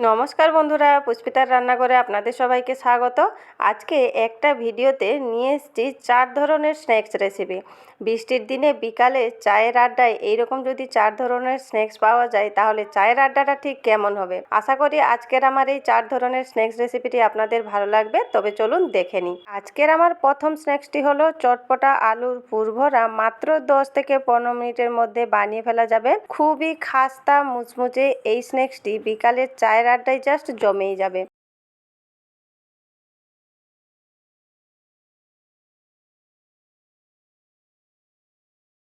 নমস্কার বন্ধুরা, পুষ্পিতার রান্নাঘরে আপনাদের সবাইকে স্বাগত। আজকে একটা ভিডিওতে নিয়ে এসেছি 4 ধরনের স্ন্যাক্স রেসিপি। বৃষ্টির দিনে বিকালে চায়ের আড্ডায় এইরকম যদি 4 ধরনের স্ন্যাক্স পাওয়া যায় তাহলে চায়ের আড্ডাটা ঠিক কেমন হবে। আশা করি আজকের আমার এই 4 ধরনের স্ন্যাক্স রেসিপিটি আপনাদের ভালো লাগবে। তবে চলুন দেখে নিই। আজকের আমার প্রথম স্ন্যাক্সটি হলো চটপটা আলুর পুরভরা। মাত্র 10 থেকে 15 মিনিটের মধ্যে বানিয়ে ফেলা যাবে। খুবই খাস্তা মুচমুচে এই স্ন্যাক্সটি বিকালের চায়ের আড্ডায় জাস্ট জমেই যাবে।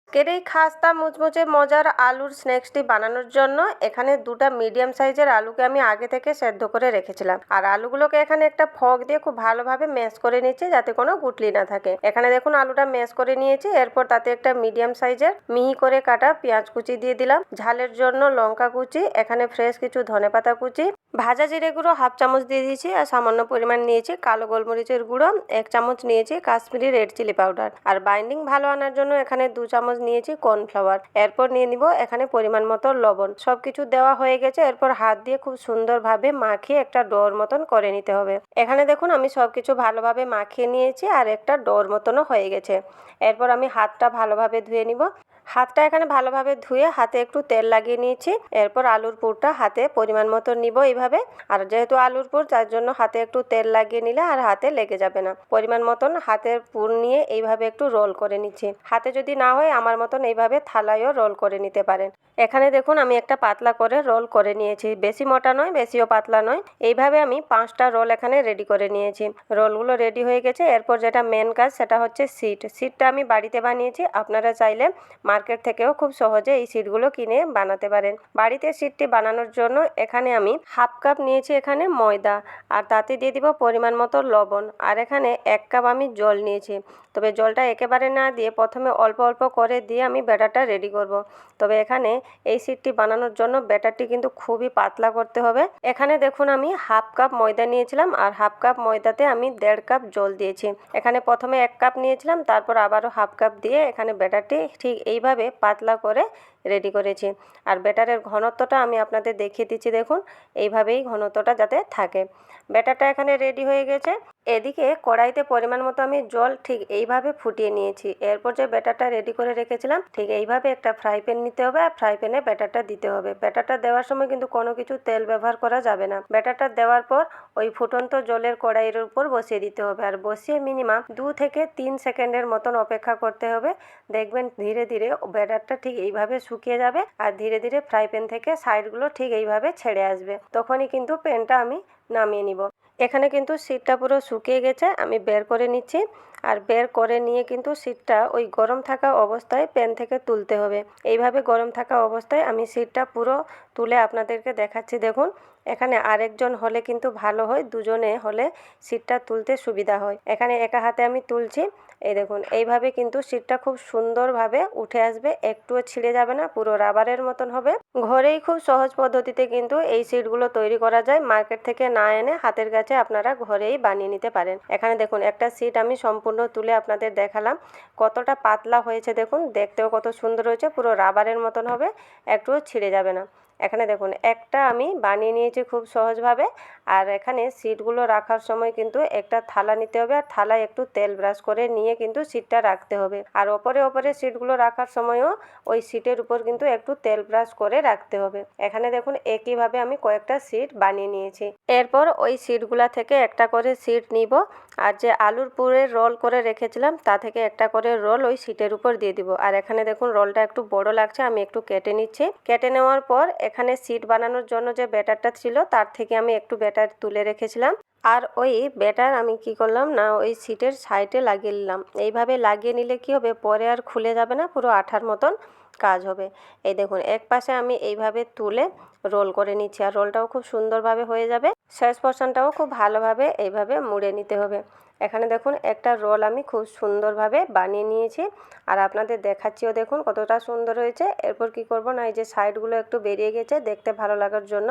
আজকের এই খাস্তা মুচমুচে মজার আলুর স্ন্যাক্সটি বানানোর জন্য এখানে দুটো মিডিয়াম সাইজের আলুকে আমি আগে থেকে সেদ্ধ করে রেখেছিলাম। আর আলুগুলোকে এখানে একটা ফক দিয়ে খুব ভালোভাবে ম্যাশ করে নিচ্ছি যাতে কোনো গুটলি না থাকে। এখানে দেখুন আলুটা ম্যাশ করে নিয়েছি। এরপর তাতে একটা মিডিয়াম সাইজের মিহি করে কাটা পেঁয়াজ কুচি দিয়ে দিলাম। ঝালের জন্য লঙ্কা কুচি, এখানে ফ্রেশ কিছু ধনেপাতা কুচি, ভাজা জিরে গুঁড়ো 1/2 চামচ দিয়ে দিয়েছি। আর সামান্য পরিমাণ নিয়েছি কালো গোলমরিচের গুঁড়ো, 1 চামচ নিয়েছি কাশ্মীরি রেড চিলি পাউডার। আর বাইন্ডিং ভালো আনার জন্য এখানে 2 চামচ নিয়েছি কর্নফ্লাওয়ার। এরপর নিয়ে নিব এখানে পরিমাণ মতো লবণ। সবকিছু দেওয়া হয়ে গেছে। এরপর হাত দিয়ে খুব সুন্দরভাবে মাখিয়ে একটা ডোর মতন করে নিতে হবে। এখানে দেখুন আমি সবকিছু ভালোভাবে মাখিয়ে নিয়েছি আর একটা ডোর মতনও হয়ে গেছে। এরপর আমি হাতটা ভালোভাবে ধুয়ে নিব। হাতটা এখানে ভালোভাবে ধুয়ে হাতে একটু তেল লাগিয়ে নিয়েছি। এরপর আলুর পুরটা হাতে পরিমাণ মতো নিব এইভাবে। আর যেহেতু আলুর পুর তার জন্য হাতে একটু তেল লাগিয়ে নিলে আর হাতে লেগে যাবে না। পরিমাণ মতন হাতের পুর নিয়ে এইভাবে একটু রোল করে নিচ্ছি। হাতে যদি না হয় আমার মতন এইভাবে থালায়ও রোল করে নিতে পারেন। এখানে দেখুন আমি একটা পাতলা করে রোল করে নিয়েছি। বেশি মোটা নয়, বেশিও পাতলা নয়। এইভাবে আমি 5টা রোল এখানে রেডি করে নিয়েছি। রোলগুলো রেডি হয়ে গেছে। এরপর যেটা মেন কাজ সেটা হচ্ছে সিটটা আমি বাড়িতে বানিয়েছি। আপনারা চাইলে মার্কেট থেকেও খুব সহজে এই সিটগুলো কিনে বানাতে পারেন। বাড়িতে সিটটি বানানোর জন্য এখানে আমি 1/2 কাপ নিয়েছি এখানে ময়দা। আর তাতে দিয়ে দিব পরিমাণ মতো লবণ। আর এখানে 1 কাপ আমি জল নিয়েছি। তবে জলটা একেবারে না দিয়ে প্রথমে অল্প অল্প করে দিয়ে আমি ব্যাটারটা রেডি করব। তবে এখানে এই সিটটি বানানোর জন্য ব্যাটারটি কিন্তু খুবই পাতলা করতে হবে। এখানে দেখুন আমি 1/2 কাপ ময়দা নিয়েছিলাম আর 1/2 কাপ ময়দাতে আমি 1.5 কাপ জল দিয়েছি। এখানে প্রথমে 1 কাপ নিয়েছিলাম, তারপর আবারও 1/2 কাপ দিয়ে এখানে ব্যাটারটি ঠিক এইভাবে পাতলা করে রেডি করেছি। আর ব্যাটারের ঘনত্বটা আমি আপনাদের দেখিয়ে দিচ্ছি। দেখুন এইভাবেই ঘনত্বটা যাতে থাকে। ব্যাটারটা এখানে রেডি হয়ে গেছে। এদিকে কড়াইতে পরিমাণ মতো আমি জল ঠিক এইভাবে ফুটিয়ে নিয়েছি। এরপর যে ব্যাটারটা রেডি করে রেখেছিলাম ঠিক এইভাবে একটা ফ্রাই প্যান নিতে হবে আর ফ্রাই প্যানে ব্যাটারটা দিতে হবে। ব্যাটারটা দেওয়ার সময় কিন্তু কোনো কিছু তেল ব্যবহার করা যাবে না। ব্যাটারটা দেওয়ার পর ওই ফুটন্ত জলের কড়াইয়ের উপর বসিয়ে দিতে হবে। আর বসিয়ে মিনিমাম 2 থেকে 3 সেকেন্ডের মতন অপেক্ষা করতে হবে। দেখবেন ধীরে ধীরে ব্যাটারটা ঠিক এইভাবে শুকিয়ে যাবে আর ধীরে ধীরে ফ্রাই প্যান থেকে সাইডগুলো ঠিক এইভাবে ছেড়ে আসবে। তখনই কিন্তু প্যানটা আমি নামিয়ে নিব। এখানে কিন্তু সিটটা পুরো শুকিয়ে গেছে। আমি বের করে নিচ্ছি। আর বের করে নিয়ে কিন্তু সিটটা ওই গরম থাকা অবস্থায় প্যান থেকে তুলতে হবে। এইভাবে গরম থাকা অবস্থায় আমি সিটটা পুরো তুলে আপনাদেরকে দেখাচ্ছি। দেখুন এখানে আরেকজন হলে কিন্তু ভালো হয়, দুজনে হলে সিটটা তুলতে সুবিধা হয়। এখানে একা হাতে আমি তুলছি। এই দেখুন এইভাবে কিন্তু সিটটা খুব সুন্দরভাবে উঠে আসবে, একটুও ছিঁড়ে যাবে না, পুরো রাবারের মতন হবে। ঘরেই খুব সহজ পদ্ধতিতে কিন্তু এই সিটগুলো তৈরি করা যায়। মার্কেট থেকে না এনে হাতের কাছে আপনারা ঘরেই বানিয়ে নিতে পারেন। এখানে দেখুন একটা সিট আমি সম্পূর্ণ তুলে আপনাদের দেখালাম। কতটা পাতলা হয়েছে দেখুন, দেখতেও কত সুন্দর হয়েছে, পুরো রাবারের মতন হবে, একটুও ছিঁড়ে যাবে না। এখানে দেখুন একটা আমি বানিয়ে নিয়েছি খুব সহজভাবে। আর এখানে সিটগুলো রাখার সময় কিন্তু একটা থালা নিতে হবে আর থালায় একটু তেল ব্রাশ করে নিয়ে কিন্তু সিটটা রাখতে হবে। আর ওপরে ওপরে সিটগুলো রাখার সময়ও ওই সিটের উপর কিন্তু একটু তেল ব্রাশ করে রাখতে হবে। এখানে দেখুন একইভাবে আমি কয়েকটা সিট বানিয়ে নিয়েছি। এরপর ওই সিটগুলা থেকে একটা করে সিট নিব আর যে আলুর পুরের রোল করে রেখেছিলাম তা থেকে একটা করে রোল ওই সিটের উপর দিয়ে দিব। আর এখানে দেখুন রোলটা একটু বড় লাগছে, আমি একটু কেটে নিচ্ছি। কেটে নেওয়ার পর এখানে সিট বানানোর জন্য যে ব্যাটারটা ছিল তার থেকে আমি একটু ব্যাটার তুলে রেখেছিলাম। আর ওই ব্যাটার আমি কি করলাম না ওই সিটের সাইডে লাগিয়ে নিলাম। এইভাবে লাগিয়ে নিলে কি হবে, পরে আর খুলে যাবে না, পুরো আঠার মতন কাজ হবে। এই দেখুন এক পাশে আমি এইভাবে তুলে রোল করে নিচ্ছি আর রোলটাও খুব সুন্দরভাবে হয়ে যাবে। শেষ পোর্শনটাও খুব ভালোভাবে এইভাবে মুড়ে নিতে হবে। এখানে দেখুন একটা রোল আমি খুব সুন্দরভাবে বানিয়ে নিয়েছি আর আপনাদের দেখাচ্ছিও, দেখুন কতটা সুন্দর হয়েছে। এরপর কি করব না এই যে সাইডগুলো একটু বেরিয়ে গেছে দেখতে ভালো লাগার জন্য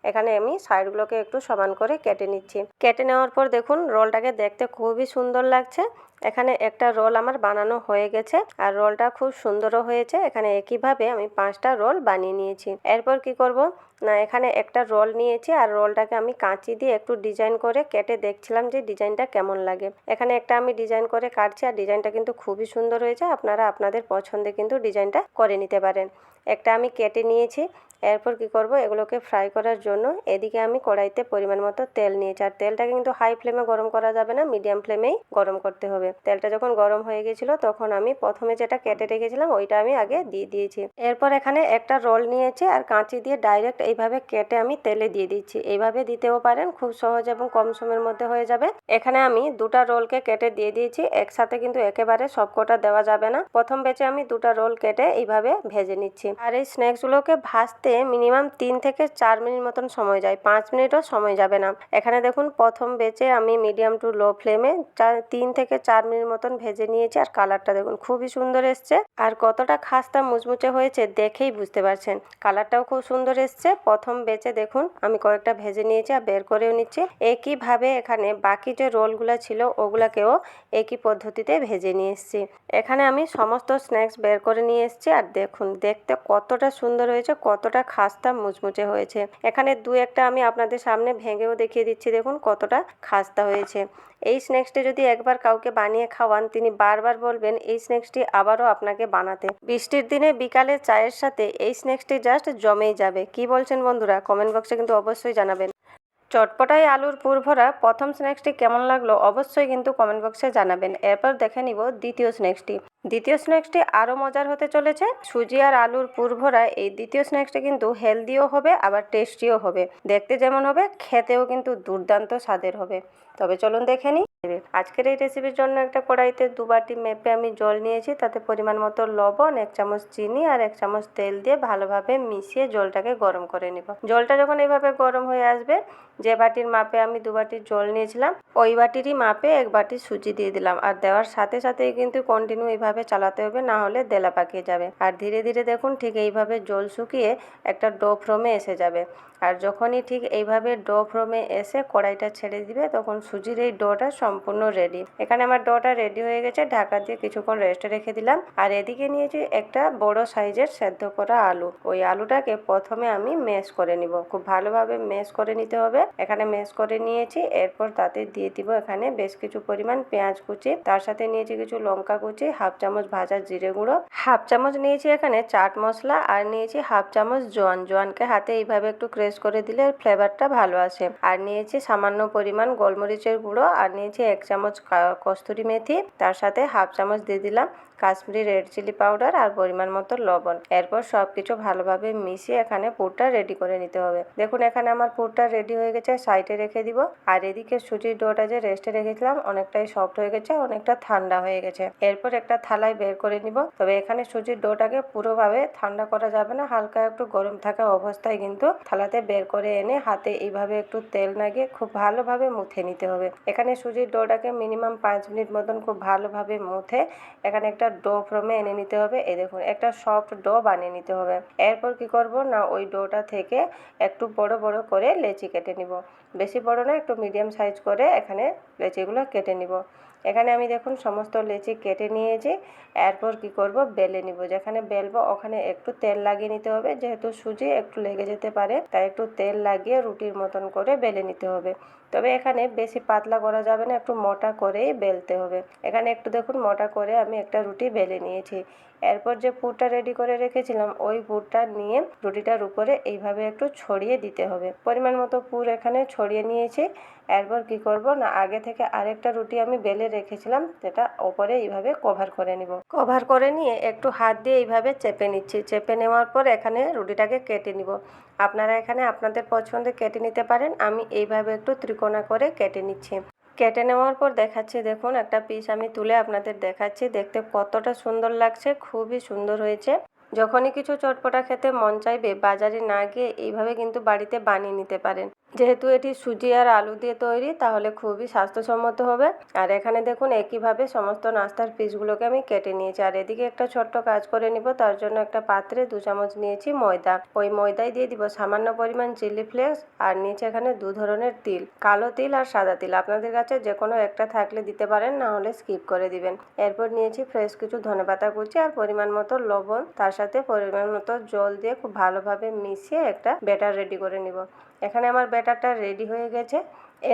এখানে আমি সাইডগুলোকে একটু সমান করে কেটে নিচ্ছি। কেটে নেওয়ার পর দেখুন রোলটাকে দেখতে খুবই সুন্দর লাগছে। এখানে একটা রোল আমার বানানো হয়ে গেছে আর রোলটা খুব সুন্দরও হয়েছে। এখানে একইভাবে আমি 5টা রোল বানিয়ে নিয়েছি। এরপর কি করব না, এখানে একটা রোল নিয়েছি আর রোলটাকে আমি কাঁচি দিয়ে একটু ডিজাইন করে কেটে দেখছিলাম যে ডিজাইনটা কেমন লাগে। এখানে একটা আমি ডিজাইন করে কাটছি আর ডিজাইনটা কিন্তু খুবই সুন্দর হয়েছে। আপনারা আপনাদের পছন্দে কিন্তু ডিজাইনটা করে নিতে পারেন। একটা আমি কেটে নিয়েছি। এরপর কি করব, এগুলোকে ফ্রাই করার জন্য এদিকে আমি কড়াইতে পরিমাণ মতো তেল নিয়েছি। আর তেলটাকে কিন্তু হাই ফ্লেমে গরম করা যাবে না, মিডিয়াম ফ্লেমেই গরম করতে হবে। তেলটা যখন গরম হয়ে গেছিলো তখন আমি প্রথমে যেটা কেটে রেখেছিলাম ওইটা আমি আগে দিয়ে দিয়েছি। এরপর এখানে একটা রোল নিয়েছি আর কাঁচি দিয়ে ডাইরেক্ট এইভাবে কেটে আমি তেলে দিয়ে দিচ্ছি। এইভাবে দিতেও পারেন, খুব সহজ এবং কম সময়ের মধ্যে হয়ে যাবে। এখানে আমি দুটা রোলকে কেটে দিয়ে দিয়েছি। একসাথে কিন্তু একেবারে সবকটা দেওয়া যাবে না। প্রথম ব্যাচে আমি দুটা রোল কেটে এইভাবে ভেজে নিচ্ছি। আর এই স্ন্যাক্সগুলোকে ভাজতে মিনিমাম 3 থেকে 4 মিনিট মতন সময় যায়, 5 মিনিটও সময় যাবে না। এখানে দেখুন প্রথম ব্যাচে আমি মিডিয়াম টু লো ফ্লেমে 3 থেকে 4 মিনিট মতন ভেজে নিয়েছি। আর কালারটা দেখুন খুবই সুন্দর এসছে আর কতটা খাস্তা মুচমুচে হয়েছে দেখেই বুঝতে পারছেন। কালারটাও খুব সুন্দর এসছে। প্রথম ব্যাচে দেখুন আমি কয়েকটা ভেজে নিয়েছি আর বের করেও নিচ্ছি। একইভাবে এখানে বাকি যে রোলগুলো ছিল ওগুলাকেও একই পদ্ধতিতে ভেজে নিয়ে এসেছি। এখানে আমি সমস্ত স্ন্যাক্স বের করে নিয়ে এসেছি আর দেখুন দেখতে কতটা সুন্দর হয়েছে, কতটা খাস্তা মুচমুচে হয়েছে। এখানে দু একটা আমি আপনাদের সামনে ভেঙেও দেখিয়ে দিচ্ছি, দেখুন কতটা খাস্তা হয়েছে। এই স্ন্যাক্সটি যদি একবার কাউকে বানিয়ে খাওয়ান তিনি বারবার বলবেন এই স্ন্যাক্সটি আবারও আপনাকে বানাতে। বৃষ্টির দিনে বিকালে চায়ের সাথে এই স্ন্যাক্সটি জাস্ট জমেই যাবে। কি বলছেন বন্ধুরা, কমেন্ট বক্সে কিন্তু অবশ্যই জানাবেন। চটপটাই আলুর পুরভরা প্রথম স্ন্যাক্সটি কেমন লাগলো অবশ্যই কিন্তু কমেন্ট বক্সে জানাবেন। এরপর দেখে নিব দ্বিতীয় স্ন্যাক্সটি। দ্বিতীয় স্ন্যাক্সটি আরও মজার হতে চলেছে। সুজি আর আলুর পুরভরা এই দ্বিতীয় স্ন্যাক্সটি কিন্তু হেলদিও হবে আবার টেস্টিও হবে। দেখতে যেমন হবে খেতেও কিন্তু দুর্দান্ত স্বাদের হবে। তবে চলুন দেখে নিই। আজকের এই রেসিপির জন্য একটা কড়াইতে 2 বাটি মেপে আমি জল নিয়েছি। তাতে পরিমাণ মতো লবণ, 1 চামচ চিনি আর 1 চামচ তেল দিয়ে ভালোভাবে মিশিয়ে জলটাকে গরম করে নিব। জলটা যখন এইভাবে গরম হয়ে আসবে, যে বাটির মাপে আমি 2 বাটি জল নিয়েছিলাম ওই বাটিরই মাপে 1 বাটি সুজি দিয়ে দিলাম। আর দেওয়ার সাথে সাথেই কিন্তু কন্টিনিউ এইভাবে চালাতে হবে, না হলে দেলা পাকিয়ে যাবে। আর ধীরে ধীরে দেখুন ঠিক এইভাবে জল শুকিয়ে একটা ডো ফর্মে এসে যাবে। আর যখনই ঠিক এইভাবে ডো ফর্মে এসে কড়াইটা ছেড়ে দিবে তখন সুজির এই ডোটা সম্পূর্ণ রেডি। এখানে আমার ডোটা রেডি হয়ে গেছে, ঢাকা দিয়ে কিছুক্ষণ রেস্টে রেখে দিলাম। আর এদিকে নিয়েছি একটা বড় সাইজের সেদ্ধ করা আলু। ওই আলুটাকে প্রথমে আমি ম্যাশ করে নিব, খুব ভালোভাবে ম্যাশ করে নিতে হবে। এখানে ম্যাশ করে নিয়েছি। এরপর তাতে দিয়ে দিব এখানে বেশ কিছু পরিমাণ পেঁয়াজ কুচি, তার সাথে নিয়েছি কিছু লঙ্কা কুচি, 1/2 চামচ ভাজা জিরে গুঁড়ো, 1/2 চামচ নিয়েছি এখানে চাট মশলা আর নিয়েছি 1/2 চামচ জোয়ান। জোয়ানকে হাতে এইভাবে একটু ক্রেশ করে দিলে ফ্লেভারটা ভালো আসে। আর নিয়েছি সামান্য পরিমাণ গোলমরিচের গুঁড়ো আর নিয়েছি 1 চামচ কস্তুরি মেথি, তার সাথে 1/2 চামচ দিয়ে দিলাম কাশ্মীরি রেড চিলি পাউডার আর পরিমাণ মতো লবণ। এরপর সব কিছু ভালোভাবে মিশিয়ে এখানে পুরটা রেডি করে নিতে হবে। দেখুন এখানে আমার পুরটা রেডি হয়ে গেছে, সাইডে রেখে দিব। আর এদিকে সুজির ডোটা যে রেস্টে রেখেছিলাম অনেকটাই সফট হয়ে গেছে, অনেকটা ঠান্ডা হয়ে গেছে। এরপর একটা থালায় বের করে নিব। তবে এখানে সুজির ডোটাকে পুরোভাবে ঠান্ডা করা যাবে না, হালকা একটু গরম থাকা অবস্থায় কিন্তু থালাতে বের করে এনে হাতে এইভাবে একটু তেল লাগিয়ে খুব ভালোভাবে মুথে নিতে হবে। এখানে সুজির ডোটাকে মিনিমাম 5 মিনিট মতন খুব ভালোভাবে মুথে এখানে একটা ডো ফর্মে এনে নিতে হবে। এই দেখুন একটা সফট ডো বানিয়ে নিতে হবে। এরপর কি করব না, ওই ডোটা থেকে একটু বড় বড় করে লেচি কেটে নিব। বেশি বড় না, একটু মিডিয়াম সাইজ করে এখানে লেচিগুলো কেটে নিব। এখানে আমি দেখুন সমস্ত লেচি কেটে নিয়েছি। এরপর কি করব, বেলে নিব। যেখানে বেলবো ওখানে একটু তেল লাগিয়ে নিতে হবে, যেহেতু সুজি একটু লেগে যেতে পারে তাই একটু তেল লাগিয়ে রুটির মতন করে বেলে নিতে হবে। তবে এখানে বেশি পাতলা করা যাবে না, একটু মোটা করেই বেলতে হবে। এখানে একটু দেখুন মোটা করে আমি একটা রুটি বেলে নিয়েছি। এরপর যে পুরটা রেডি করে রেখেছিলাম ওই পুরটা নিয়ে রুটিটার উপরে এইভাবে একটু ছড়িয়ে দিতে হবে। পরিমাণ মতো পুর এখানে ছড়িয়ে নিয়েছি। এরপর কি করব না, আগে থেকে আরেকটা রুটি আমি বেলে রেখেছিলাম সেটা ওপরে এইভাবে কভার করে নিব। কভার করে নিয়ে একটু হাত দিয়ে এইভাবে চেপে নিচ্ছি। চেপে নেওয়ার পর এখানে রুটিটাকে কেটে নিব। আপনারা এখানে আপনাদের পছন্দে কেটে নিতে পারেন। আমি এইভাবে একটু ত্রিকোণা করে কেটে নিচ্ছি। কেটে নেওয়ার পর দেখাচ্ছি, দেখুন একটা পিস আমি তুলে আপনাদের দেখাচ্ছি। দেখতে কতটা সুন্দর লাগছে, খুবই সুন্দর হয়েছে। যখনই কিছু চটপটা খেতে মন চাইবে বাজারে না গিয়ে এইভাবে কিন্তু বাড়িতে বানিয়ে নিতে পারেন। যেহেতু এটি সুজি আর আলু দিয়ে তৈরি তাহলে খুবই স্বাস্থ্যসম্মত হবে। আর এখানে দেখুন একইভাবে সমস্ত নাস্তার পিসগুলোকে আমি কেটে নিয়েছি। আর এদিকে একটা ছোট্ট কাজ করে নিব, তার জন্য একটা পাত্রে 2 চামচ নিয়েছি ময়দা। ওই ময়দায় দিয়ে দিব সামান্য পরিমাণ চিলি ফ্লেক্স আর নিচে এখানে 2 ধরনের তিল, কালো তিল আর সাদা তিল। আপনাদের কাছে যে কোনো একটা থাকলে দিতে পারেন, না হলে স্কিপ করে দিবেন। এরপর নিয়েছি ফ্রেশ কিছু ধনেপাতা কুচি আর পরিমাণ মতো লবণ, তার সাথে পরিমাণ মতো জল দিয়ে খুব ভালোভাবে মিশিয়ে একটা ব্যাটার রেডি করে নিব। এখানে আমার ব্যাটারটা রেডি হয়ে গেছে।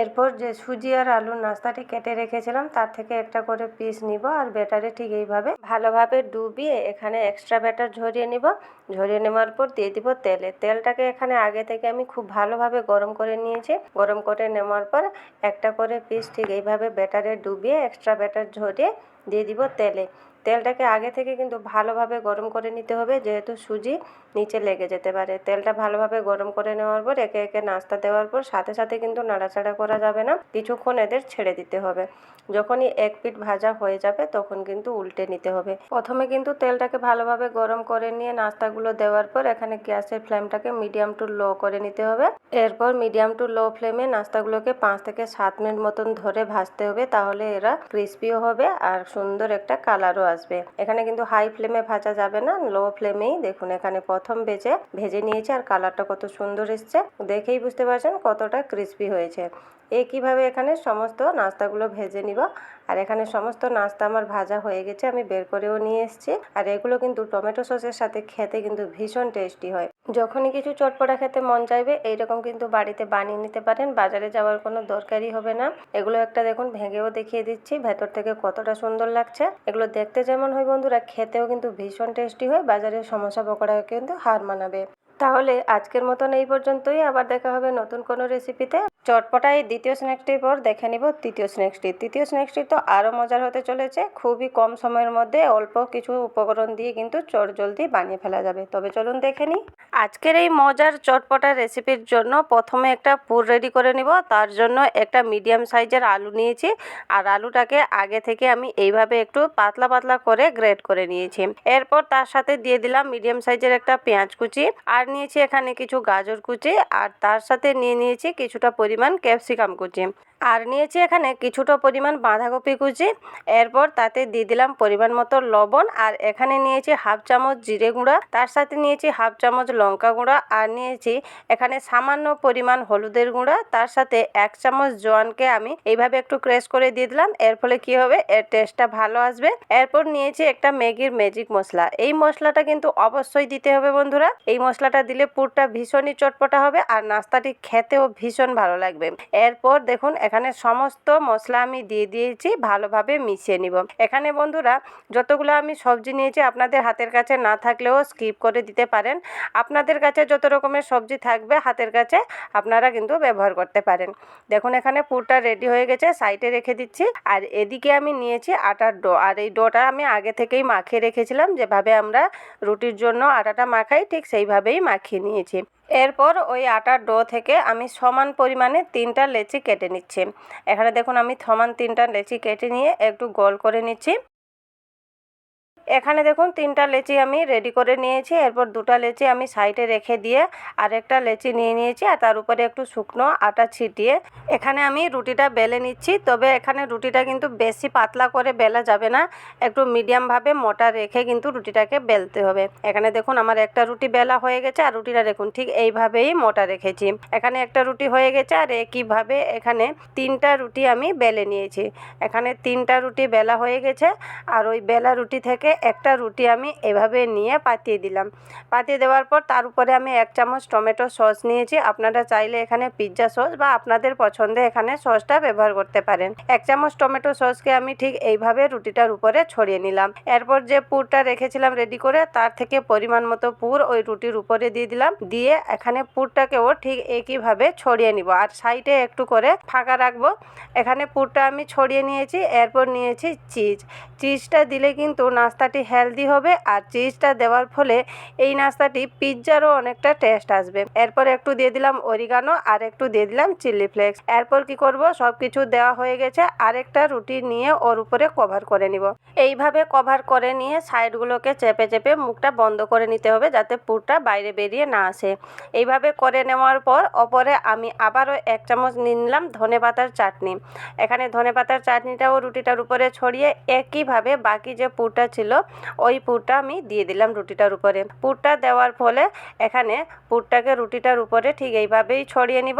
এরপর যে সুজি আর আলুর নাস্তাটি কেটে রেখেছিলাম তার থেকে একটা করে পিস নিব আর ব্যাটারে ঠিক এইভাবে ভালোভাবে ডুবিয়ে এখানে এক্সট্রা ব্যাটার ঝরিয়ে নিব। ঝরিয়ে নেওয়ার পর দিয়ে দিব তেলে। তেলটাকে এখানে আগে থেকে আমি খুব ভালোভাবে গরম করে নিয়েছি। গরম করে নেওয়ার পর একটা করে পিস ঠিক এইভাবে ব্যাটারে ডুবিয়ে এক্সট্রা ব্যাটার ঝরিয়ে দিয়ে দিব তেলে। তেলটাকে আগে থেকে কিন্তু ভালোভাবে গরম করে নিতে হবে, যেহেতু সুজি নিচে লেগে যেতে পারে। তেলটা ভালোভাবে গরম করে নেওয়ার পর একে একে নাস্তা দেওয়ার পর সাথে সাথে কিন্তু নাড়াচাড়া করা যাবে না, কিছুক্ষণ এদের ছেড়ে দিতে হবে। যখনই এক পিঠ ভাজা হয়ে যাবে তখন কিন্তু উল্টে নিতে হবে। প্রথমে কিন্তু তেলটাকে ভালোভাবে গরম করে নিয়ে নাস্তাগুলো দেওয়ার পর এখানে গ্যাসের ফ্লেমটাকে মিডিয়াম টু লো করে নিতে হবে। এরপর মিডিয়াম টু লো ফ্লেমে নাস্তাগুলোকে 5 থেকে 7 মিনিট মতন ধরে ভাজতে হবে, তাহলে এরা ক্রিস্পিও হবে আর সুন্দর একটা কালারও আসবে। এখানে কিন্তু হাই ফ্লেমে ভাজা যাবে না, লো ফ্লেমেই দেখুন এখানে প্রথম ভেজে নিয়েছি আর কালারটা কত সুন্দর এসছে, দেখেই বুঝতে পারছেন কতটা ক্রিস্পি হয়েছে। একইভাবে এখানে সমস্ত নাস্তাগুলো ভেজে নিব। আর এখানে সমস্ত নাস্তা আমার ভাজা হয়ে গেছে, আমি বের করেও নিয়ে এসেছি। আর এগুলো কিন্তু টমেটো সসের সাথে খেতে কিন্তু ভীষণ টেস্টি হয়। যখনই কিছু চটপটা খেতে মন চাইবে এইরকম কিন্তু বাড়িতে বানিয়ে নিতে পারেন, বাজারে যাওয়ার কোনো দরকারই হবে না। এগুলো একটা দেখুন ভেঙেও দেখিয়ে দিচ্ছি ভেতর থেকে কতটা সুন্দর লাগছে। এগুলো দেখতে যেমন হয় বন্ধুরা, খেতেও কিন্তু ভীষণ টেস্টি হয়, বাজারের সমোসা পকোড়া কিন্তু হার মানাবে। তাহলে আজকের মতন এই পর্যন্তই, আবার দেখা হবে নতুন কোনো রেসিপিতে। চটপটা এই দ্বিতীয় স্ন্যাক্সটির পর দেখে নিব তৃতীয় স্ন্যাক্সটি। তৃতীয় স্ন্যাক্সটি তো আরও মজার হতে চলেছে, খুবই কম সময়ের মধ্যে অল্প কিছু উপকরণ দিয়ে কিন্তু চটজলদি বানিয়ে ফেলা যাবে। তবে চলুন দেখে নিই। আজকের এই মজার চটপটা রেসিপির জন্য প্রথমে একটা পুর রেডি করে নিব। তার জন্য একটা মিডিয়াম সাইজের আলু নিয়েছি আর আলুটাকে আগে থেকে আমি এইভাবে একটু পাতলা পাতলা করে গ্রেট করে নিয়েছি। এরপর তার সাথে দিয়ে দিলাম মিডিয়াম সাইজের একটা পেঁয়াজ কুচি আর নিয়েছি এখানে কিছু গাজর কুচি আর তার সাথে নিয়েছি কিছুটা পরিমাণ ক্যাপসিকাম কুচি আর নিয়েছি এখানে কিছুটা পরিমাণ বাঁধাকপি কুচি। এরপর তাতে দিয়ে দিলাম পরিমাণ মতো লবণ আর এখানে নিয়েছি হাফ চামচ জিরে গুঁড়া, তার সাথে নিয়েছি হাফ চামচ লঙ্কা গুঁড়া আর নিয়েছি এখানে সামান্য পরিমাণ হলুদের গুঁড়া, তার সাথে 1 চামচ জোয়ানকে আমি এইভাবে একটু ক্র্যাশ করে দিয়ে দিলাম। এর ফলে কি হবে, এর টেস্টটা ভালো আসবে। এরপর নিয়েছি একটা ম্যাগির ম্যাজিক মশলা, এই মশলাটা কিন্তু অবশ্যই দিতে হবে বন্ধুরা। এই মশলাটা দিলে পুরটা ভীষণই চটপটা হবে আর নাস্তাটি খেতেও ভীষণ ভালো লাগবে। এরপর দেখুন এখানে সমস্ত মশলা আমি দিয়ে দিয়েছি, ভালোভাবে মিশিয়ে নিব। এখানে বন্ধুরা যতগুলো আমি সবজি নিয়েছি আপনাদের হাতের কাছে না থাকলেও স্কিপ করে দিতে পারেন। আপনাদের কাছে যত রকমের সবজি থাকবে হাতের কাছে আপনারা কিন্তু ব্যবহার করতে পারেন। দেখুন এখানে পুরটা রেডি হয়ে গেছে, সাইডে রেখে দিচ্ছি। আর এদিকে আমি নিয়েছি আটার ডো, আর এই ডোটা আমি আগে থেকেই মাখিয়ে রেখেছিলাম, যেভাবে আমরা রুটির জন্য আটাটা মাখাই ঠিক সেইভাবেই মাখিয়ে নিয়েছি। এরপর ওই আটার ডো থেকে আমি সমান পরিমাণে 3টা লেচি কেটে নিচ্ছি। এখানে দেখুন আমি সমান 3টা লেচি কেটে নিয়ে একটু গোল করে নিচ্ছি। এখানে দেখুন 3টা লেচি আমি রেডি করে নিয়েছি। এরপর 2টা লেচি আমি সাইডে রেখে দিয়ে আরেকটা লেচি নিয়ে নিয়েছি আর তার উপরে একটু শুকনো আটা ছিটিয়ে এখানে আমি রুটিটা বেলে নিচ্ছি। তবে এখানে রুটিটা কিন্তু বেশি পাতলা করে বেলা যাবে না, একটু মিডিয়ামভাবে মোটা রেখে কিন্তু রুটিটাকে বেলতে হবে। এখানে দেখুন আমার একটা রুটি বেলা হয়ে গেছে আর রুটিটা দেখুন ঠিক এইভাবেই মোটা রেখেছি। এখানে একটা রুটি হয়ে গেছে আর একইভাবে এখানে 3টা রুটি আমি বেলে নিয়েছি। এখানে 3টা রুটি বেলা হয়ে গেছে আর ওই বেলা রুটি থেকে একটা রুটি আমি এভাবে নিয়ে পাতিয়ে দিলাম। পাতিয়ে দেওয়ার পর তার উপরে আমি 1 চামচ টমেটো সস নিয়েছি। আপনারা চাইলে এখানে পিৎজা সস বা আপনাদের পছন্দে এখানে সসটা ব্যবহার করতে পারেন। 1 চামচ টমেটো সসকে আমি ঠিক এইভাবে রুটিটার উপরে ছড়িয়ে নিলাম। এরপর যে পুরটা রেখেছিলাম রেডি করে তার থেকে পরিমাণ মতো পুর ওই রুটির উপরে দিয়ে দিলাম। দিয়ে এখানে পুরটাকেও ঠিক একইভাবে ছড়িয়ে নিব আর সাইডে একটু করে ফাঁকা রাখবো। এখানে পুরটা আমি ছড়িয়ে নিয়েছি। এরপর নিয়েছি চিজটা দিলে কিন্তু নাস্তা নাস্তাটি হেলদি হবে আর চিজটা দেওয়ার ফলে এই নাস্তাটি পিৎজারও অনেকটা টেস্ট আসবে। এরপর একটু দিয়ে দিলাম অরিগানো আর একটু দিয়ে দিলাম চিলি ফ্লেক্স। এরপর কি করব, সব কিছু দেওয়া হয়ে গেছে, আরেকটা রুটি নিয়ে ওর উপরে কভার করে নিব। এইভাবে কভার করে নিয়ে সাইডগুলোকে চেপে চেপে মুখটা বন্ধ করে নিতে হবে যাতে পুরটা বাইরে বেরিয়ে না আসে। এইভাবে করে নেওয়ার পর ওপরে আমি আবারও 1 চামচ নিয়ে নিলাম ধনেপাতার চাটনি। এখানে ধনেপাতার চাটনিটাও রুটিটার উপরে ছড়িয়ে একইভাবে বাকি যে পুরটা ছিল ওই পুরটা আমি দিয়ে দিলাম রুটিটার উপরে। পুরটা দেওয়ার ফলে এখানে পুরটাকে রুটিটার উপরে ঠিক এইভাবেই ছড়িয়ে নিব।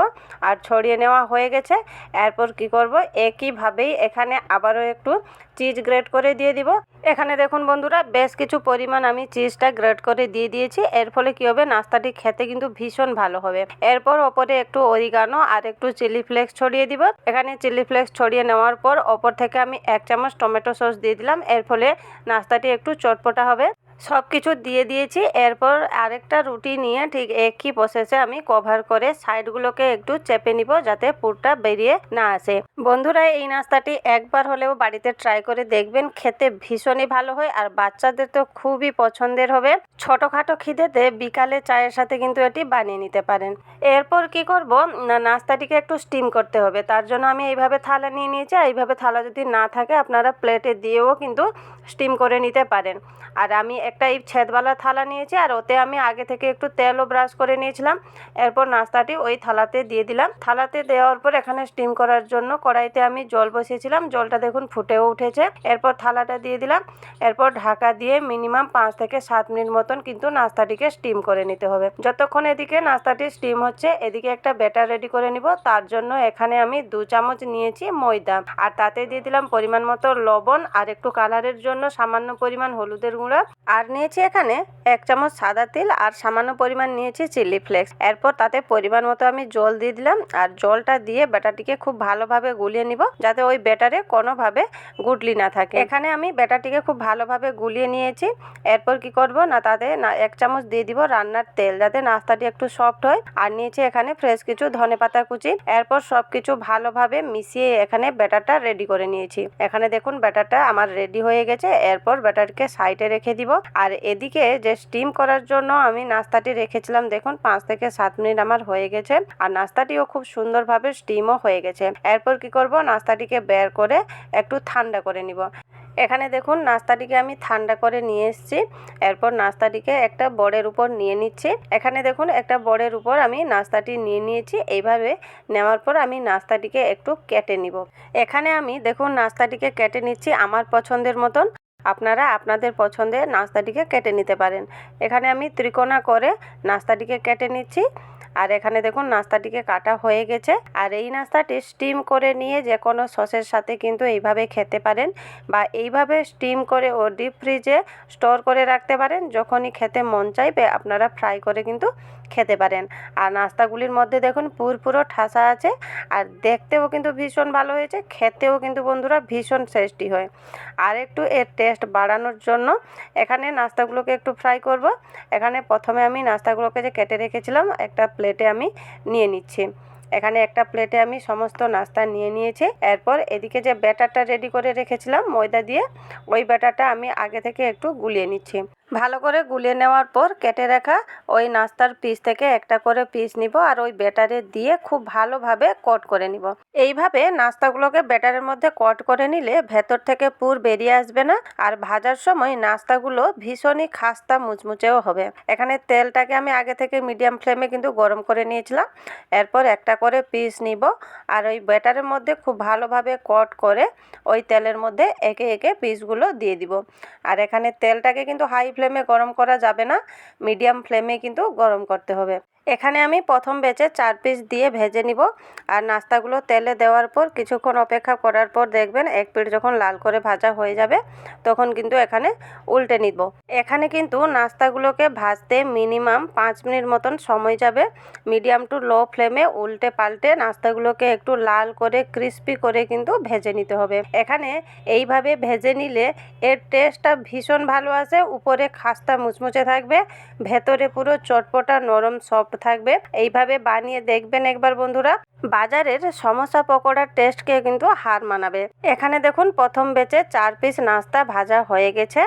আর ছড়িয়ে নেওয়া হয়ে গেছে। এরপর কি করব, একইভাবেই এখানে আবারও একটু চিজ গ্রেট করে দিয়ে দিব। এখানে দেখুন বন্ধুরা, বেশ কিছু পরিমাণ আমি চিজটা গ্রেট করে দিয়ে দিয়েছি। এর ফলে কি হবে, নাস্তাটি খেতে কিন্তু ভীষণ ভালো হবে। এরপর ওপরে একটু অরিগানো আর একটু চিলি ফ্লেক্স ছড়িয়ে দিব। এখানে চিলি ফ্লেক্স ছড়িয়ে নেওয়ার পর ওপর থেকে আমি 1 চামচ টমেটো সস দিয়ে দিলাম। এর ফলে নাস্তাটি একটু চটপটা হবে। সব কিছু দিয়ে দিয়েছি। এরপর আরেকটা রুটি নিয়ে ঠিক একই প্রসেসে আমি কভার করে সাইডগুলোকে একটু চেপে নিব যাতে পুরটা বেরিয়ে না আসে। বন্ধুরা, এই নাস্তাটি একবার হলেও বাড়িতে ট্রাই করে দেখবেন, খেতে ভীষণই ভালো হয় আর বাচ্চাদের তো খুবই পছন্দের হবে। ছোটোখাটো খিদেতে বিকালে চায়ের সাথে কিন্তু এটি বানিয়ে নিতে পারেন। এরপর কি করব, নাস্তাটিকে একটু স্টিম করতে হবে। তার জন্য আমি এইভাবে থালা নিয়ে নিয়েছি। এইভাবে থালা যদি না থাকে আপনারা প্লেটে দিয়েও কিন্তু স্টিম করে নিতে পারেন। আর আমি একটা এই ছেদওয়ালা থালা নিয়েছি আর ওতে আমি আগে থেকে একটু তেলও ব্রাশ করে নিয়েছিলাম। এরপর নাস্তাটি ওই থালাতে দিয়ে দিলাম। থালাতে দেওয়ার পর এখানে স্টিম করার জন্য কড়াইতে আমি জল বসিয়েছিলাম। জলটা দেখুন ফুটেও উঠেছে। এরপর থালাটা দিয়ে দিলাম। এরপর ঢাকা দিয়ে মিনিমাম 5 থেকে 7 মিনিট মতন কিন্তু নাস্তাটিকে স্টিম করে নিতে হবে। যতক্ষণ এদিকে নাস্তাটি স্টিম হচ্ছে এদিকে একটা ব্যাটার রেডি করে নিব। তার জন্য এখানে আমি 2 চামচ নিয়েছি ময়দা আর তাতে দিয়ে দিলাম পরিমাণ মতো লবণ আর একটু কালারের জন্য সামান্য পরিমাণ হলুদের গুঁড়া আর নিয়েছি এখানে 1 চামচ সাদা তিল আর সামান্য পরিমাণ নিয়েছি চিলি ফ্লেক্স। এরপর তাতে পরিমাণ মতো আমি জল দিয়ে দিলাম আর জলটা দিয়ে ব্যাটারটিকে খুব ভালোভাবে গুলিয়ে নিব যাতে ওই ব্যাটারে কোনোভাবে গুটলি না থাকে। এখানে আমি ব্যাটারটিকে খুব ভালোভাবে গুলিয়ে নিয়েছি। এরপর কি করব না, তাতে 1 চামচ দিয়ে দিব রান্নার তেল যাতে নাস্তাটি একটু সফট হয়। আর নিয়েছি এখানে ফ্রেশ কিছু ধনেপাতা কুচি। এরপর সব কিছু ভালোভাবে মিশিয়ে এখানে ব্যাটারটা রেডি করে নিয়েছি। এখানে দেখুন ব্যাটারটা আমার রেডি হয়ে গেছে। এরপর ব্যাটারকে সাইডে রেখে দিব। আর এদিকে যে স্টিম করার জন্য আমি নাস্তাটি রেখেছিলাম দেখুন 5 থেকে 7 মিনিট আমার হয়ে গেছে আর নাস্তাটিও খুব সুন্দরভাবে স্টিমও হয়ে গেছে। এরপর কি করব, নাস্তাটিকে বের করে একটু ঠান্ডা করে নিব। এখানে দেখুন নাস্তাটিকে আমি ঠান্ডা করে নিয়ে এসেছি। এরপর নাস্তাটিকে একটা বড়ের উপর নিয়ে নিচ্ছি। এখানে দেখুন একটা বড়ের উপর আমি নাস্তাটি নিয়ে নিয়েছি। এইভাবে নেওয়ার পর আমি নাস্তাটিকে একটু কেটে নিব। এখানে আমি দেখুন নাস্তাটিকে কেটে নিচ্ছি আমার পছন্দের মতন। আপনারা আপনাদের পছন্দের নাস্তাটিকে কেটে নিতে পারেন। এখানে আমি ত্রিকোণা করে নাস্তাটিকে কেটে নিচ্ছি। আর এখানে দেখুন নাস্তাটিকে কাটা হয়ে গেছে। আর এই নাস্তাটি স্টিম করে নিয়ে যে কোনো সসের সাথে কিন্তু এইভাবে খেতে পারেন বা এইভাবে স্টিম করে ও ডিপ ফ্রিজে স্টোর করে রাখতে পারেন। যখনই খেতে মন চাইবে আপনারা ফ্রাই করে কিন্তু খেতে পারেন। আর নাস্তাগুলির মধ্যে দেখুন পুরো ঠাসা আছে আর দেখতেও কিন্তু ভীষণ ভালো হয়েছে, খেতেও কিন্তু বন্ধুরা ভীষণ টেস্টি হয়। আর একটু এর টেস্ট বাড়ানোর জন্য এখানে নাস্তাগুলোকে একটু ফ্রাই করব। এখানে প্রথমে আমি নাস্তাগুলোকে যে কেটে রেখেছিলাম একটা প্লেটে আমি নিয়ে নিচ্ছি। এখানে একটা প্লেটে আমি সমস্ত নাস্তা নিয়ে নিয়েছি। এরপর এদিকে যে ব্যাটারটা রেডি করে রেখেছিলাম ময়দা দিয়ে, ওই ব্যাটারটা আমি আগে থেকে একটু গুলিয়ে নিচ্ছি। ভালো করে গুলিয়ে নেওয়ার পর কেটে রাখা ওই নাস্তার পিস থেকে একটা করে পিস নিব আর ওই ব্যাটারে দিয়ে খুব ভালোভাবে কোট করে নিব। এইভাবে নাস্তাগুলোকে ব্যাটারের মধ্যে কোট করে নিলে ভেতর থেকে পুর বেরিয়ে আসবে না আর ভাজার সময় নাস্তাগুলো ভীষণই খাস্তা মুচমুচেও হবে। এখানে তেলটাকে আমি আগে থেকে মিডিয়াম ফ্লেমে কিন্তু গরম করে নিয়েছিলাম। এরপর একটা করে পিস নিব আর ওই ব্যাটারের মধ্যে খুব ভালোভাবে কোট করে ওই তেলের মধ্যে একে একে পিসগুলো দিয়ে দিব। আর এখানে তেলটাকে কিন্তু হাই ফ্লেমে গরম করা যাবে না, মিডিয়াম ফ্লেমে কিন্তু গরম করতে হবে। এখানে আমি প্রথম ব্যাচে 4 পিস দিয়ে ভেজে নিব। আর নাস্তাগুলো তেলে দেওয়ার পর কিছুক্ষণ অপেক্ষা করার পর দেখবেন এক পিঠ যখন লাল করে ভাজা হয়ে যাবে তখন কিন্তু এখানে উল্টে নিব। এখানে কিন্তু নাস্তাগুলোকে ভাজতে মিনিমাম 5 মিনিট মতন সময় যাবে। মিডিয়াম টু লো ফ্লেমে উল্টে পাল্টে নাস্তাগুলোকে একটু লাল করে ক্রিস্পি করে কিন্তু ভেজে নিতে হবে। এখানে এইভাবে ভেজে নিলে এর টেস্টটা ভীষণ ভালো আসে। উপরে খাস্তা মুচমুচে থাকবে, ভেতরে পুরো চটপটা নরম সফট থাকবে। এইভাবে বানিয়ে দেখবেন একবার বন্ধুরা, বাজারের সমোসা পকোড়ার টেস্টকে কিন্তু হার মানাবে। এখানে দেখুন প্রথম ব্যাচে 4 পিস নাস্তা ভাজা হয়ে গেছে,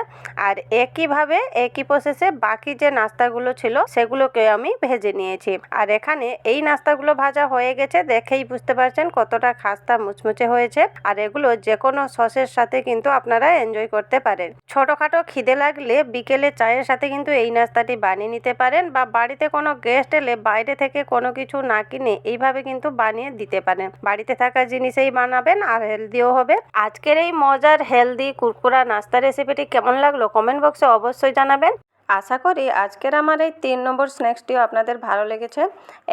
আর একইভাবে একই প্রসেসে বাকি যে নাস্তাগুলো ছিল সেগুলোকে আমি ভেজে নিয়েছি। আর এখানে এই নাস্তাগুলো ভাজা হয়ে গেছে, দেখেই বুঝতে পারছেন কতটা খাস্তা মুচমুচে হয়েছে। আর এগুলো যে কোনো সসের সাথে কিন্তু আপনারা এনজয় করতে পারেন। ছোটোখাটো খিদে লাগলে বিকেলে চায়ের সাথে কিন্তু এই নাস্তাটি বানিয়ে নিতে পারেন, বা বাড়িতে কোনো গেস্ট এলে বাইরে থেকে কোনো কিছু না কিনে এইভাবে কিন্তু বানিয়ে দিতে পারেন। বাড়িতে থাকা জিনিসেই বানাবেন আর হেলদিও হবে। আজকের এই মজার হেলদি কুরকুরা নাস্তা রেসিপিটি কেমন লাগলো কমেন্ট বক্সে অবশ্যই জানাবেন। আশা করি আজকের আমার এই 3 নম্বর স্ন্যাক্সটিও আপনাদের ভালো লেগেছে।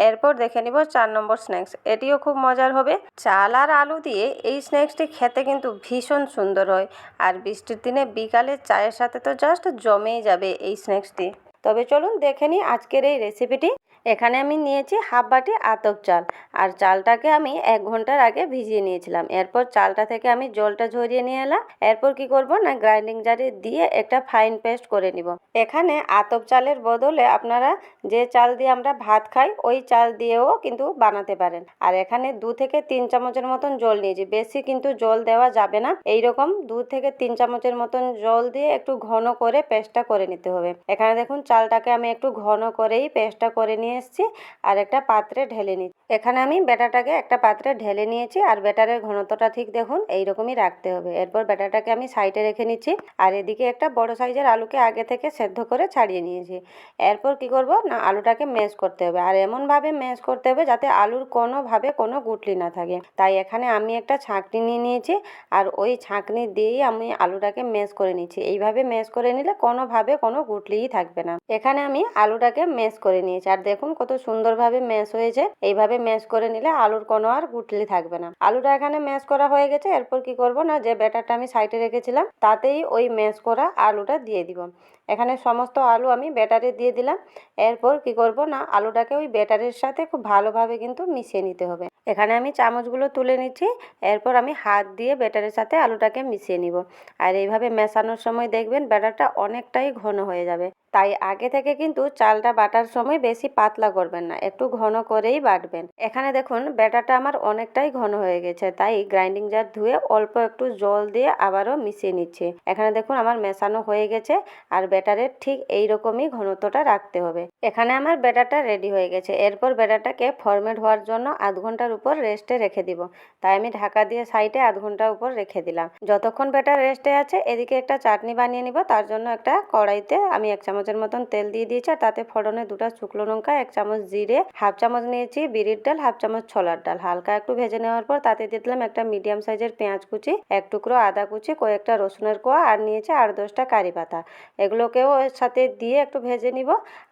এরপর দেখে নিব 4 নম্বর স্ন্যাক্স, এটিও খুব মজার হবে। চাল আর আলু দিয়ে এই স্ন্যাক্সটি খেতে কিন্তু ভীষণ সুন্দর হয়, আর বৃষ্টির দিনে বিকালে চায়ের সাথে তো জাস্ট জমেই যাবে এই স্ন্যাক্সটি। তবে চলুন দেখে নিই আজকের এই রেসিপিটি। এখানে আমি নিয়েছি হাফ বাটি আতপ চাল, আর চালটাকে আমি 1 ঘন্টার আগে ভিজিয়ে নিয়েছিলাম। এরপর চালটা থেকে আমি জলটা ঝরিয়ে নিয়ে এলাম। এরপর কি করব না, গ্রাইন্ডিং জারে দিয়ে একটা ফাইন পেস্ট করে নিব। এখানে আতপ চালের বদলে আপনারা যে চাল দিয়ে আমরা ভাত খাই ওই চাল দিয়েও কিন্তু বানাতে পারেন। আর এখানে 2 থেকে 3 চামচের মতন জল নিয়েছি, বেশি কিন্তু জল দেওয়া যাবে না। এইরকম 2 থেকে 3 চামচের মতন জল দিয়ে একটু ঘন করে পেস্টটা করে নিতে হবে। এখানে দেখুন চালটাকে আমি একটু ঘন করেই পেস্টটা করে নিয়ে এসেছি, আর একটা পাত্রে ঢেলে নিচ্ছি। এখানে আমি ব্যাটারটাকে একটা পাত্রে ঢেলে নিয়েছি, আর ব্যাটারের ঘনত্বটা ঠিক দেখুন এইরকমই রাখতে হবে। এরপর ব্যাটারটাকে আমি সাইডে রেখে নিচ্ছি, আর এদিকে একটা বড় সাইজের আলুকে আগে থেকে সেদ্ধ করে ছাড়িয়ে নিয়েছি। এরপর কি করব না, আলুটাকে ম্যাশ করতে হবে, আর এমনভাবে ম্যাশ করতে হবে যাতে আলুর কোনোভাবে কোনো গুটলি না থাকে। তাই এখানে আমি একটা ছাঁকনি নিয়ে নিয়েছি, আর ওই ছাঁকনি দিয়েই আমি আলুটাকে ম্যাশ করে নিচ্ছি। এইভাবে ম্যাশ করে নিলে কোনোভাবে কোনো গুটলিই থাকবে না। এখানে আমি আলুটাকে ম্যাশ করে নিয়েছি, আর দেখুন কত সুন্দরভাবে ম্যাশ হয়েছে। এইভাবে ম্যাশ করে নিলে আলুর কোনো আর গুটলি থাকবে না। আলুটা এখানে ম্যাশ করা হয়ে গেছে। এরপর কি করব না, যে ব্যাটারটা আমি সাইডে রেখেছিলাম তাতেই ওই ম্যাশ করা আলুটা দিয়ে দিব। এখানে সমস্ত আলু আমি ব্যাটারে দিয়ে দিলাম। এরপর কি করব না, আলুটাকে ওই ব্যাটারের সাথে খুব ভালোভাবে কিন্তু মিশিয়ে নিতে হবে। এখানে আমি চামচগুলো তুলে নিচ্ছি। এরপর আমি হাত দিয়ে ব্যাটারের সাথে আলুটাকে মিশিয়ে নিব। আর এইভাবে মেশানোর সময় দেখবেন ব্যাটারটা অনেকটাই ঘন হয়ে যাবে। তাই আগে থেকে কিন্তু চালটা বাটার সময় বেশি পাতলা করবেন না, একটু ঘন করেই বাটবেন। এখানে দেখুন ব্যাটারটা আমার অনেকটাই ঘন হয়ে গেছে, তাই গ্রাইন্ডিং জার ধুয়ে অল্প একটু জল দিয়ে আবারও মিশিয়ে নিচ্ছি। এখানে দেখুন আমার মেশানো হয়ে গেছে, আর ব্যাটারের ঠিক এইরকমই ঘনত্বটা রাখতে হবে। এখানে আমার ব্যাটারটা রেডি হয়ে গেছে। এরপর ব্যাটারটাকে ফরমেট হওয়ার জন্য আধ ঘন্টার উপর রেস্টে রেখে দিব। তাই আমি ঢাকা দিয়ে সাইডে আধ ঘন্টার উপর রেখে দিলাম। যতক্ষণ ব্যাটার রেস্টে আছে এদিকে একটা চাটনি বানিয়ে নিব। তার জন্য একটা কড়াইতে আমি 1 চামচের মতন তেল দিয়ে দিয়েছি, আর তাতে ফোড়নে 2টা শুকনো লঙ্কা, 1 চামচ জিরে, হাফ চামচ নিয়েছি বিরির ডাল, হাফ চামচ ছোলার ডাল। হালকা একটু ভেজে নেওয়ার পর তাতে দিয়ে দিলাম একটা মিডিয়াম সাইজের পেঁয়াজ কুচি, 1 টুকরো আদা কুচি, কয়েকটা রসুনের কোয়া, আর নিয়েছি 8-10টা কারি পাতা। এগুলোকেও এর সাথে দিয়ে একটু ভেজে নিব।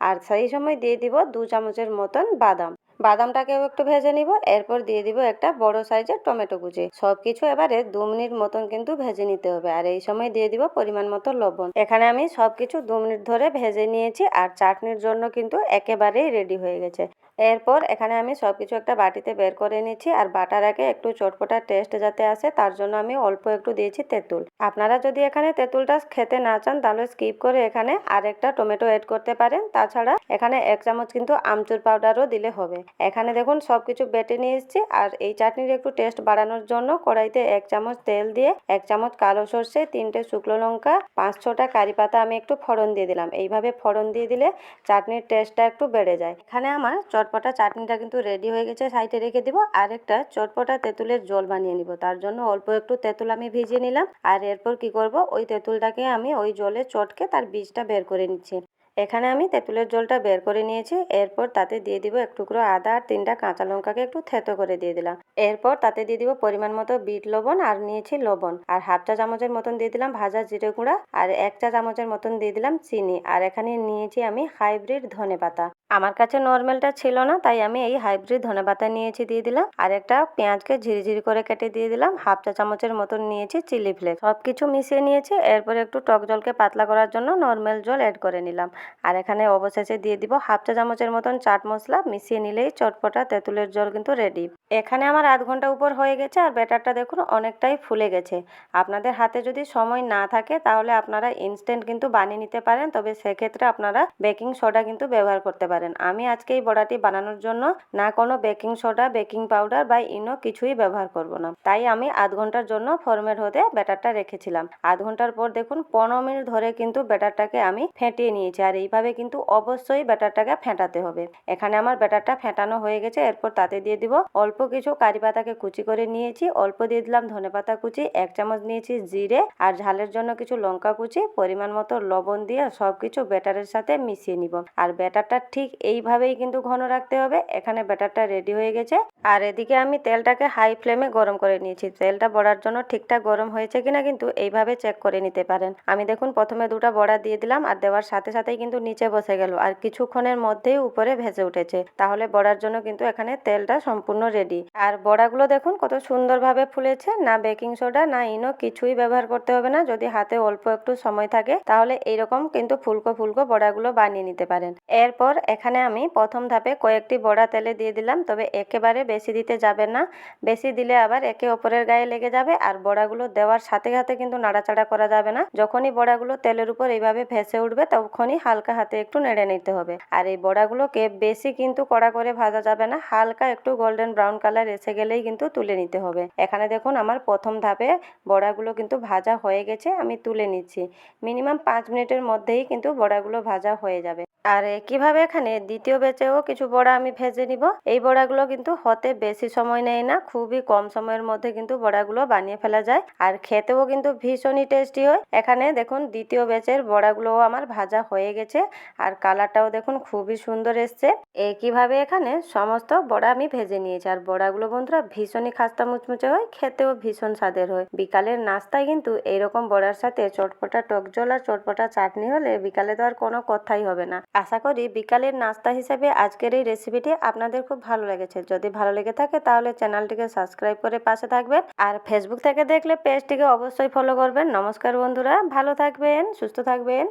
আর সেই সময় দিয়ে দিব 2 চামচের মতন বাদাম। বাদামটাকেও একটু ভেজে নিব। এরপর দিয়ে দিব একটা বড় সাইজের টমেটো কুচি। সবকিছু এবারে 2 মিনিট মতন কিন্তু ভেজে নিতে হবে। আর এই সময় দিয়ে দিব পরিমাণ মতো লবণ। এখানে আমি সবকিছু 2 মিনিট ধরে ভেজে নিয়েছি, আর চাটনির জন্য কিন্তু একেবারেই রেডি হয়ে গেছে। এরপর এখানে আমি সবকিছু একটা বাটিতে বের করে নিচ্ছি, আর বাটার আগে একটু চটপটা টেস্ট যাতে আসে তার জন্য আমি অল্প একটু দিয়েছি তেঁতুল। আপনারা যদি এখানে তেঁতুলটা খেতে না চান তাহলে স্কিপ করে এখানে আরেকটা টমেটো এড করতে পারেন। তাছাড়া এখানে 1 চামচ কিন্তু আমচুর পাউডারও দিলে হবে। এখানে দেখুন সবকিছু বেটে নিয়ে এসেছি, আর এই চাটনির একটু টেস্ট বাড়ানোর জন্য কড়াইতে 1 চামচ তেল দিয়ে 1 চামচ কালো সর্ষে, 3টে শুকনো লঙ্কা, 5-6টা কারি পাতা আমি একটু ফোড়ন দিয়ে দিলাম। এইভাবে ফোড়ন দিয়ে দিলে চাটনির টেস্টটা একটু বেড়ে যায়। এখানে আমার চটপটা চাটনিটা কিন্তু রেডি হয়ে গেছে, সাইডে রেখে দিব। আর একটা চটপটা তেঁতুলের জল বানিয়ে নিব। তার জন্য অল্প একটু তেঁতুল আমি ভিজিয়ে নিলাম, আর এরপর কি করব, ওই তেঁতুলটাকে আমি ওই জলে চটকে তার বীজটা বের করে নিচ্ছি। এখানে আমি তেঁতুলের জলটা বের করে নিয়েছি। এরপর তাতে দিয়ে দিব 1 টুকরো আদা, আর 3টা কাঁচা লঙ্কাকে একটু থেতো করে দিয়ে দিলাম। এরপর তাতে দিয়ে দিব পরিমাণ মতো বিট লবণ, আর নিয়েছি লবণ, আর হাফ চা চামচের মতন দিয়ে দিলাম ভাজা জিরে গুঁড়া, আর 1 চা চামচের মতন দিয়ে দিলাম চিনি। আর এখানে নিয়েছি আমি হাইব্রিড ধনেপাতা। আমার কাছে নর্মালটা ছিল না, তাই আমি এই হাইব্রিড ধনেপাতা নিয়েছি, দিয়ে দিলাম। আর একটা পেঁয়াজকে ঝিরিঝিরি করে কেটে দিয়ে দিলাম। হাফ চা চামচের মতন নিয়েছি চিলি ফ্লেক্স। সবকিছু মিশিয়ে নিয়েছি। এরপর একটু টক জলকে পাতলা করার জন্য নর্মাল জল অ্যাড করে নিলাম। আর এখানে অবশেষে দিয়ে দিব হাফ চা চামচের মতন চাট মশলা। মিশিয়ে নিলেই চটপটা তেঁতুলের জল কিন্তু রেডি। এখানে আমার আধ ঘন্টা উপর হয়ে গেছে, আর ব্যাটারটা দেখুন অনেকটাই ফুলে গেছে। আপনাদের হাতে যদি সময় না থাকে তাহলে আপনারা ইনস্ট্যান্ট কিন্তু বানিয়ে নিতে পারেন, তবে সেক্ষেত্রে আপনারা বেকিং সোডা কিন্তু ব্যবহার করতে পারেন। পারেন। আমি আজকে এই বড়াটি বানানোর জন্য না কোনো বেকিং সোডা, বেকিং পাউডার বা ইনো কিছুই ব্যবহার করব না। তাই আমি আধ ঘন্টার জন্য ফরমেট হতে ব্যাটারটা রেখেছিলাম। আধ ঘন্টার পর দেখুন 15 মিনিট ধরে কিন্তু ব্যাটারটাকে আমি ফেটিয়ে নিয়েছি, আর এইভাবে কিন্তু অবশ্যই ব্যাটারটাকে ফেটাতে হবে। এখানে আমার ব্যাটারটা ফেটানো হয়ে গেছে। এরপর তাতে দিয়ে দিব অল্প কিছু কারি পাতাকে কুচি করে নিয়েছি, অল্প দিয়ে দিলাম ধনেপাতা কুচি, 1 চামচ নিয়েছি জিরে, আর ঝালের জন্য কিছু লঙ্কা কুচি, পরিমাণ মতো লবণ দিয়ে সবকিছু ব্যাটারের সাথে মিশিয়ে নিব। আর ব্যাটারটা ঠিক এইভাবেই কিন্তু ঘন রাখতে হবে। এখানে ব্যাটারটা রেডি হয়ে গেছে, আর এদিকে আমি তেলটাকে হাই ফ্লেমে গরম করে নিয়েছি। তেলটা বড়ার জন্য ঠিকঠাক গরম হয়েছে কিনা কিন্তু এইভাবে চেক করে নিতে পারেন। আমি দেখুন প্রথমে দুটো বড়া দিয়ে দিলাম, আর দেওয়ার সাথে সাথেই কিন্তু নিচে বসে গেল, আর কিছুক্ষণের মধ্যেই উপরে ভেসে উঠেছে। তাহলে বড়ার জন্য কিন্তু এখানে তেলটা সম্পূর্ণ রেডি। আর বড়াগুলো দেখুন কত সুন্দরভাবে ফুলেছে, না বেকিং সোডা না ইনো কিছুই ব্যবহার করতে হবে না। যদি হাতে অল্প একটু সময় থাকে তাহলে এইরকম কিন্তু ফুলকো ফুলকো বড়াগুলো বানিয়ে নিতে পারেন। এরপর এখানে আমি প্রথম ধাপে কয়েকটি বড়া তেলে দিয়ে দিলাম, তবে একেবারে বেশি দিতে যাবেন না। বেশি দিলে আবার একে অপরের গায়ে লেগে যাবে, আর বড়াগুলো দেওয়ার সাথে সাথে কিন্তু নাড়াচাড়া করা যাবে না। যখনই বড়াগুলো তেলের উপর এইভাবে ভেসে উঠবে তখনই হালকা হাতে একটু নেড়ে নিতে হবে। আর এই বড়াগুলোকে বেশি কিন্তু কড়া করে ভাজা যাবে না, হালকা একটু গোল্ডেন ব্রাউন কালার এসে গেলেই কিন্তু তুলে নিতে হবে। এখানে দেখুন আমার প্রথম ধাপে বড়াগুলো কিন্তু ভাজা হয়ে গেছে, আমি তুলে নিচ্ছি। মিনিমাম 5 মিনিটের মধ্যেই কিন্তু বড়াগুলো ভাজা হয়ে যাবে। আর একইভাবে এখানে দ্বিতীয় ব্যাচেও কিছু বড়া আমি ভেজে নিব। এই বড়াগুলো কিন্তু হতে বেশি সময় নেয় না, খুবই কম সময়ের মধ্যে কিন্তু বড়াগুলো বানিয়ে ফেলা যায়, আর খেতেও কিন্তু ভীষণই টেস্টি হয়। এখানে দেখুন দ্বিতীয় ব্যাচের বড়াগুলোও আমার ভাজা হয়ে গেছে, আর কালারটাও দেখুন খুবই সুন্দর এসছে। একইভাবে এখানে সমস্ত বড়া আমি ভেজে নিয়েছি, আর বড়াগুলো বন্ধুরা ভীষণই খাস্তা মুচমুচে হয়, খেতেও ভীষণ স্বাদের হয়। বিকালের নাস্তায় কিন্তু এইরকম বড়ার সাথে চটপটা টক জল আর চটপটা চাটনি হলে বিকালে তো আর কোনো কথাই হবে না। আশা করি বিকালের নাস্তা হিসেবে আজকের এই রেসিপিটি আপনাদের খুব ভালো লেগেছে। যদি ভালো লেগে থাকে তাহলে চ্যানেলটিকে সাবস্ক্রাইব করে পাশে থাকবেন, আর ফেসবুক থেকে দেখলে পেজটিকে অবশ্যই ফলো করবেন। নমস্কার বন্ধুরা, ভালো থাকবেন, সুস্থ থাকবেন।